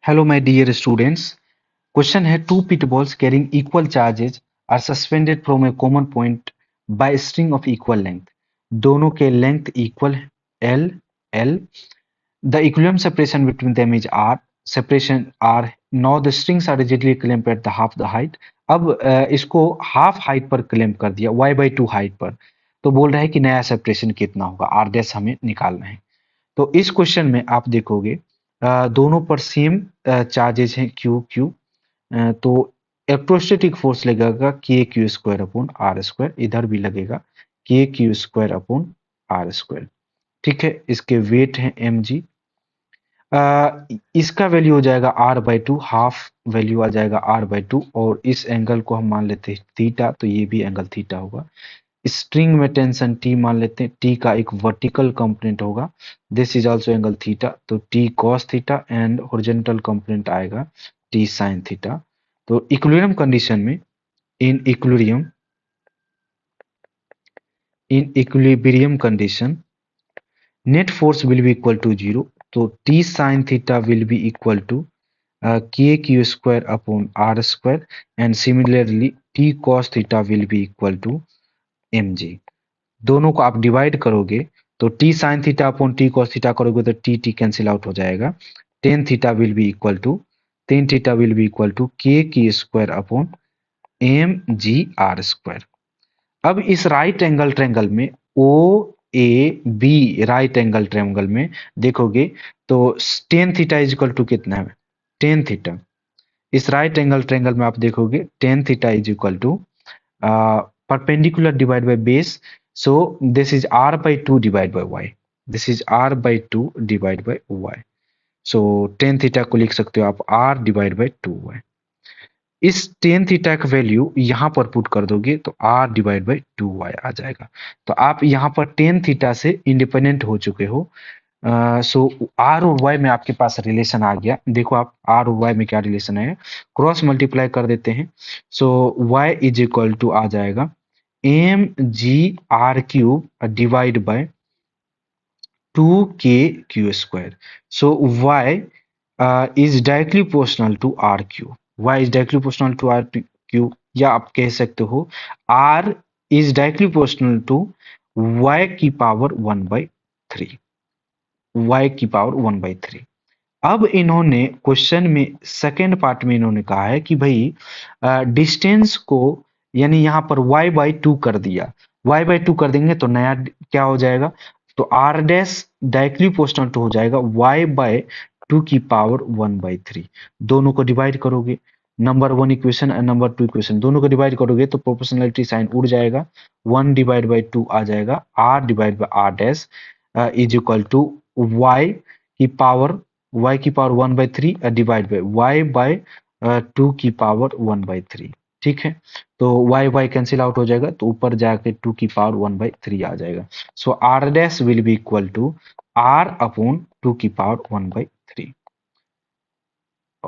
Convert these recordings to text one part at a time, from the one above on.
Hello, my dear students. Question है two pit balls carrying equal charges are suspended from a common point by a string of equal length. दोनों के length equal L L. The equilibrium separation between them is R. Separation R. Now the strings are rigidly clamped at the half the height. अब इसको half height पर claim कर दिया y/2 height पर, तो बोल रहा है कि नया सेपरेशन कितना होगा, r डैश हमें निकालना है। तो इस क्वेश्चन में आप देखोगे दोनों पर सेम चार्जेस हैं क्यू क्यू, तो इलेक्ट्रोस्टैटिक फोर्स लगेगा K Q square upon R square, इधर भी लगेगा K Q square upon R square. ठीक है, इसके वेट है एम जी। इसका वैल्यू हो जाएगा r/2, हाफ वैल्यू आ जाएगा r/2, और इस एंगल को हम मान लेते हैं थीटा, तो ये भी एंगल थीटा होगा। स्ट्रिंग में टेंशन टी मान लेते हैं, टी का एक वर्टिकल कंपोनेंट होगा, this is also angle theta, तो T cos theta, and horizontal component आएगा टी साइन थीटा। तो इक्विलिब्रियम कंडीशन में, in equilibrium condition net force will be equal to 0, तो T sine theta will be equal to K Q square upon R square, and similarly T cos theta will be equal to M G. दोनों को आप divide करोगे तो T sine theta upon T cos theta करोगे तो T cancel out हो जाएगा। Tan theta will be equal to K Q square upon M G R square. अब इस राइट एंगल ट्रायंगल में O A B right angle triangle में देखोगे तो tan theta is equal to कितना है, टेन थीटा। इस राइट एंगल ट्रायंगल में आप देखोगे ten theta is equal to perpendicular divided by base, so this is r/2 divided by y, this is r/2 divided by y, so tan theta को लिख सकते हो आप r divided by 2y। इस tan theta का value यहाँ पर put कर दोगे तो r divided by 2y आ जाएगा। तो आप यहाँ पर tan थीटा से इंडिपेंडेंट हो चुके हो। सो आर और वाई में आपके पास रिलेशन आ गया। देखो आप आर और वाई में क्या रिलेशन है, क्रॉस मल्टीप्लाई कर देते हैं। So Y is equal to आ जाएगा M G R cube divide by 2k Q square. So Y is directly proportional to R Q, Y is directly proportional to R Q, या आप कह सकते हो R is directly proportional to Y की power 1/3, y की power 1/3। अब इन्होंने question में सेकेंड पार्ट में इन्होंने कहा है कि भाई डिस्टेंस को, यानी यहाँ पर y/2 कर दिया, y/2 कर देंगे तो नया क्या हो जाएगा, तो r dash directly proportional to हो जाएगा y/2 की पावर 1/3। दोनों को डिवाइड करोगे, नंबर 1 इक्वेशन और नंबर 2 इक्वेशन दोनों को डिवाइड करोगे तो प्रोपोर्शनलिटी साइन उड़ जाएगा, 1/2 आ जाएगा, r divide by r dash is equal to y की पावर 1/3 डिवाइड बाय y/2 की पावर 1/3। ठीक है, तो y कैंसिल आउट हो जाएगा, तो ऊपर जाके 2 की पावर 1/3 आ जाएगा। So r dash will be equal to r upon 2 की पावर 1/3।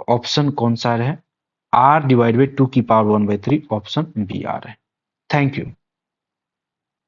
ऑप्शन कौन सा है, r डिवाइड बाय 2 की पावर 1/3, ऑप्शन बी आ रहा है। Thank you.